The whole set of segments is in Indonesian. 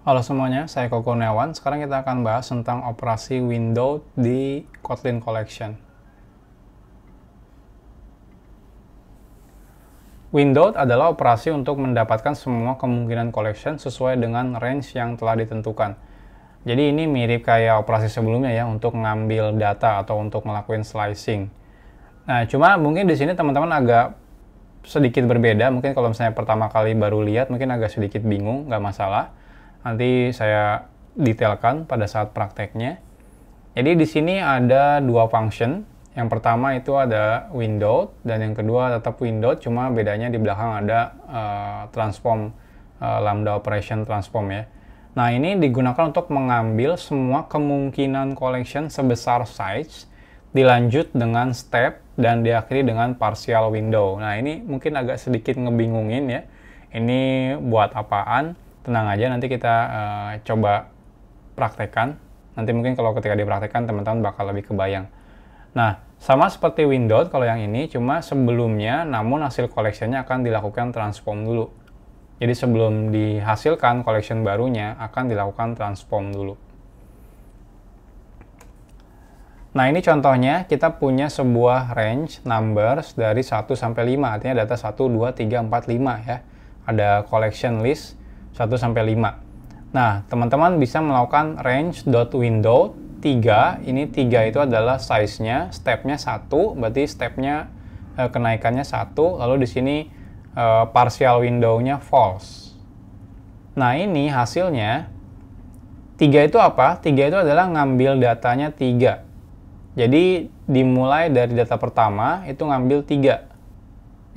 Halo semuanya, saya Koko Kurniawan. Sekarang kita akan bahas tentang operasi window di Kotlin Collection. Window adalah operasi untuk mendapatkan semua kemungkinan collection sesuai dengan range yang telah ditentukan. Jadi ini mirip kayak operasi sebelumnya ya, untuk ngambil data atau untuk ngelakuin slicing. Nah, cuma mungkin di sini teman-teman agak sedikit berbeda. Mungkin kalau misalnya pertama kali baru lihat, mungkin agak sedikit bingung, nggak masalah. Nanti saya detailkan pada saat prakteknya. Jadi di sini ada dua function. Yang pertama itu ada window, dan yang kedua tetap window, cuma bedanya di belakang ada transform, lambda operation transform ya. Nah, ini digunakan untuk mengambil semua kemungkinan collection sebesar size, dilanjut dengan step, dan diakhiri dengan partial window. Nah, ini mungkin agak sedikit ngebingungin ya. Ini buat apaan? Tenang aja, nanti kita coba praktekkan. Nanti mungkin kalau ketika dipraktekkan, teman-teman bakal lebih kebayang. Nah, sama seperti Windows kalau yang ini, cuma sebelumnya, namun hasil collection-nya akan dilakukan transform dulu. Jadi sebelum dihasilkan collection barunya, akan dilakukan transform dulu. Nah, ini contohnya, kita punya sebuah range numbers dari 1 sampai 5, artinya data 1, 2, 3, 4, 5 ya. Ada collection list 1 sampai 5. Nah, teman-teman bisa melakukan range.window 3. Ini 3 itu adalah size-nya, step-nya 1, berarti step-nya kenaikannya 1, lalu di sini partial window-nya false. Nah, ini hasilnya 3 itu apa? 3 itu adalah ngambil datanya 3. Jadi dimulai dari data pertama itu ngambil 3.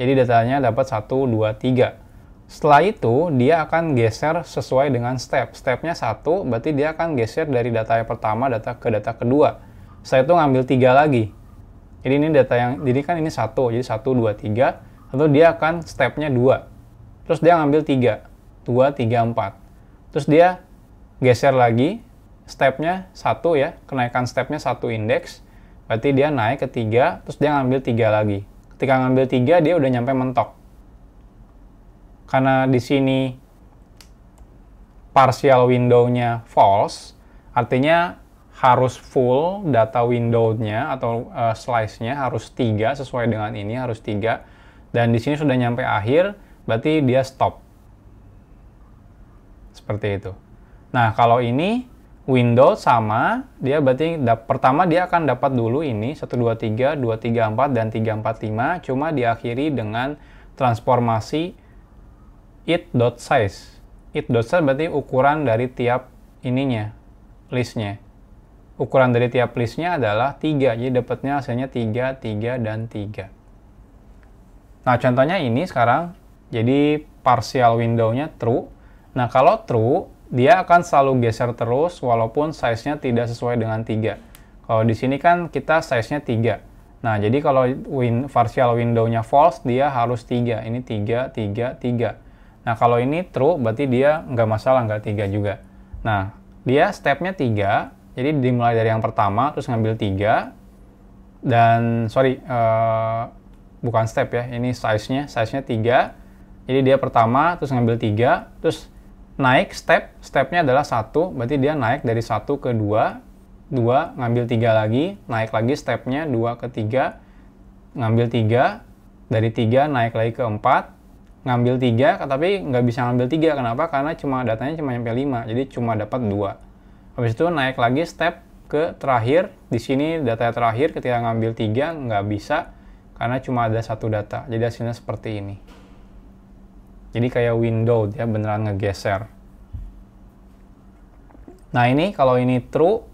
Jadi datanya dapat 1, 2, 3. Setelah itu, dia akan geser sesuai dengan step. Stepnya 1, berarti dia akan geser dari data yang pertama ke data kedua. Setelah itu ngambil 3 lagi. Jadi ini data yang, jadi kan ini 1, jadi 1, 2, 3. Lalu dia akan stepnya 2. Terus dia ngambil 3. 2, 3, 4. Terus dia geser lagi, stepnya 1 ya, kenaikan stepnya 1 indeks. Berarti dia naik ke 3, terus dia ngambil 3 lagi. Ketika ngambil 3, dia udah nyampe mentok. Karena di sini partial window-nya false, artinya harus full data window-nya atau slice-nya harus 3, sesuai dengan ini harus 3. Dan di sini sudah nyampe akhir, berarti dia stop. Seperti itu. Nah, kalau ini window sama, dia berarti pertama dia akan dapat dulu ini 1, 2, 3, 2, 3, 4, dan 3, 4, 5, cuma diakhiri dengan transformasi it.size. It.size berarti ukuran dari tiap ininya, listnya. Ukuran dari tiap listnya adalah 3, jadi dapatnya hasilnya 3, 3, dan 3. Nah, contohnya ini sekarang, jadi partial window-nya true. Nah, kalau true, dia akan selalu geser terus walaupun size-nya tidak sesuai dengan 3. Kalau di sini kan kita size-nya 3. Nah, jadi kalau partial window-nya false, dia harus 3. Ini 3, 3, 3. Nah, kalau ini true, berarti dia nggak masalah, nggak 3 juga. Nah, dia step-nya 3, jadi dimulai dari yang pertama, terus ngambil 3, dan, bukan step ya, ini size-nya 3, jadi dia pertama, terus ngambil 3, terus naik step-nya adalah 1, berarti dia naik dari 1 ke 2, 2, ngambil 3 lagi, naik lagi step-nya 2 ke 3, ngambil 3, dari 3 naik lagi ke 4, ngambil 3, tapi nggak bisa ngambil 3, kenapa? Karena datanya cuma sampai 5, jadi cuma dapat 2. Habis itu naik lagi step ke terakhir, di sini data terakhir ketika ngambil 3 nggak bisa, karena cuma ada 1 data, jadi hasilnya seperti ini. Jadi kayak window, dia beneran ngegeser. Nah, ini kalau ini true,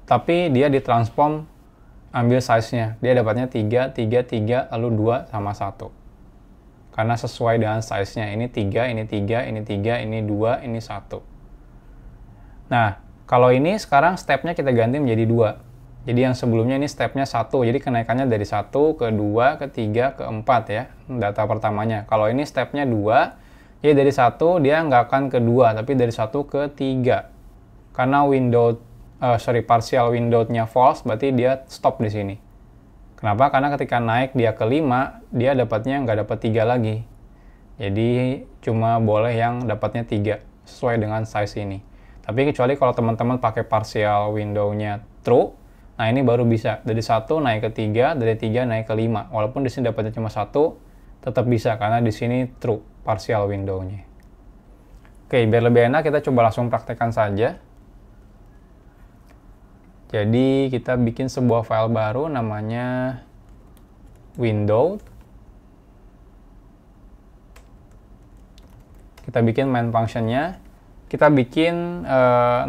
tapi dia ditransform ambil size-nya. Dia dapatnya 3, 3, 3, lalu 2 sama 1. Karena sesuai dengan size-nya. Ini 3, ini 3, ini 3, ini 2, ini 1. Nah, kalau ini sekarang step-nya kita ganti menjadi 2. Jadi yang sebelumnya ini step-nya 1, jadi kenaikannya dari 1 ke 2, ke 3, ke 4 ya, data pertamanya. Kalau ini step-nya 2, jadi dari 1 dia nggak akan ke 2, tapi dari 1 ke 3. Karena partial window-nya false, berarti dia stop di sini. Kenapa? Karena ketika naik dia ke 5, dia dapatnya nggak dapat 3 lagi. Jadi cuma boleh yang dapatnya 3 sesuai dengan size ini. Tapi kecuali kalau teman-teman pakai partial window-nya true, nah ini baru bisa. Dari 1 naik ke 3, dari 3 naik ke 5. Walaupun di sini dapatnya cuma 1, tetap bisa karena di sini true partial window-nya. Oke, biar lebih enak kita coba langsung praktekkan saja. Jadi kita bikin sebuah file baru namanya window. Kita bikin main function-nya. Kita bikin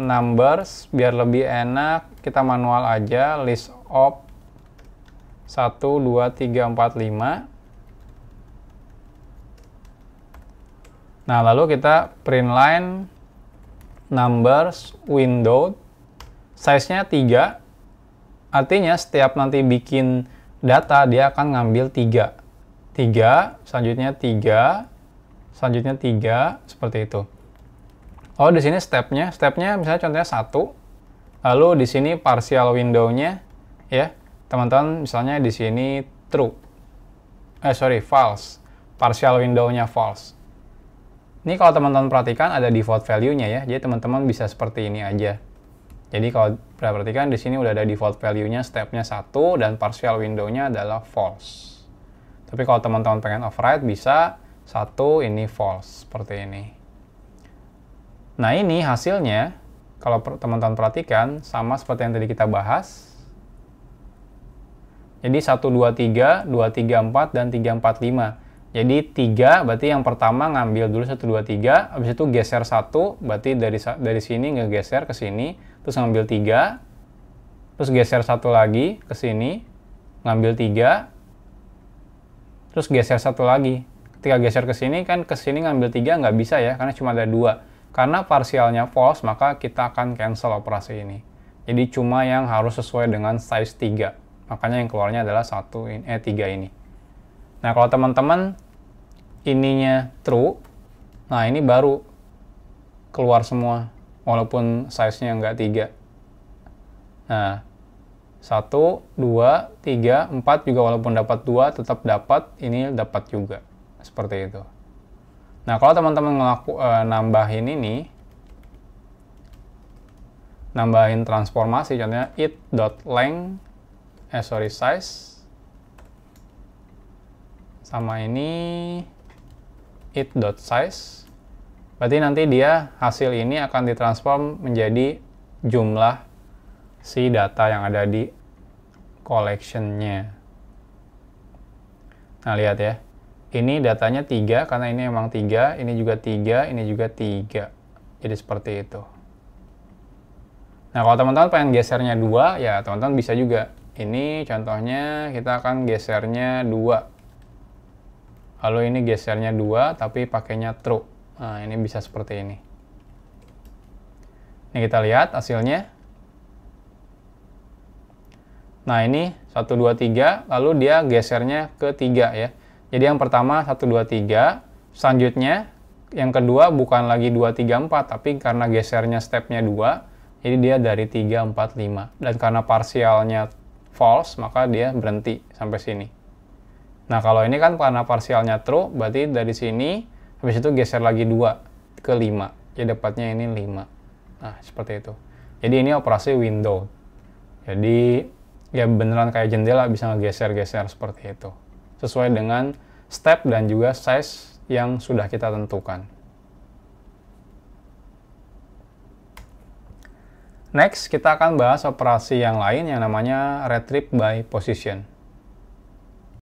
numbers biar lebih enak. Kita manual aja list of 1, 2, 3, 4, 5. Nah, lalu kita print line numbers window. Size-nya 3. Artinya setiap nanti bikin data dia akan ngambil 3. 3, selanjutnya 3. Selanjutnya 3, seperti itu. Oh, di sini stepnya misalnya contohnya 1. Lalu di sini partial window-nya, ya, teman-teman misalnya di sini true. False. Partial window-nya false. Ini kalau teman-teman perhatikan ada default value-nya ya, jadi teman-teman bisa seperti ini aja. Jadi kalau perhatikan di sini udah ada default value-nya, stepnya 1 dan partial window-nya adalah false. Tapi kalau teman-teman pengen override bisa 1 ini false, seperti ini. Nah ini hasilnya, kalau teman-teman perhatikan, sama seperti yang tadi kita bahas. Jadi 1, 2, 3, 2, 3, 4, dan 3, 4, 5. Jadi 3 berarti yang pertama ngambil dulu 1, 2, 3, habis itu geser 1, berarti dari sini ngegeser ke sini, terus ngambil 3, terus geser 1 lagi ke sini, ngambil 3, terus geser 1 lagi. Ketika geser ke sini kan ke sini ngambil 3 nggak bisa ya karena cuma ada 2. Karena parsialnya false maka kita akan cancel operasi ini. Jadi cuma yang harus sesuai dengan size 3. Makanya yang keluarnya adalah 3 ini. Nah, kalau teman-teman ininya true, nah ini baru keluar semua walaupun size-nya nggak 3. Nah, 1, 2, 3, 4 juga walaupun dapat 2 tetap dapat, ini dapat juga. Seperti itu. Nah, kalau teman-teman nambahin ini, nambahin transformasi, contohnya it.length, size, sama ini it.size, berarti nanti dia hasil ini akan ditransform menjadi jumlah si data yang ada di collection-nya. Nah, lihat ya. Ini datanya 3, karena ini memang 3, ini juga 3, ini juga 3. Jadi seperti itu. Nah, kalau teman-teman pengen gesernya 2, ya teman-teman bisa juga. Ini contohnya kita akan gesernya 2. Lalu ini gesernya 2, tapi pakainya true. Nah, ini bisa seperti ini. Ini kita lihat hasilnya. Nah, ini 1, 2, 3, lalu dia gesernya ke 3 ya. Jadi yang pertama 1, 2, 3, selanjutnya yang kedua bukan lagi 2, 3, 4, tapi karena gesernya stepnya 2, jadi dia dari 3, 4, 5. Dan karena parsialnya false, maka dia berhenti sampai sini. Nah, kalau ini kan karena parsialnya true, berarti dari sini, habis itu geser lagi 2 ke 5. Jadi dapatnya ini 5. Nah, seperti itu. Jadi ini operasi window. Jadi ya beneran kayak jendela bisa ngegeser-geser seperti itu. Sesuai dengan step dan juga size yang sudah kita tentukan. Next, kita akan bahas operasi yang lain yang namanya retrieve by position.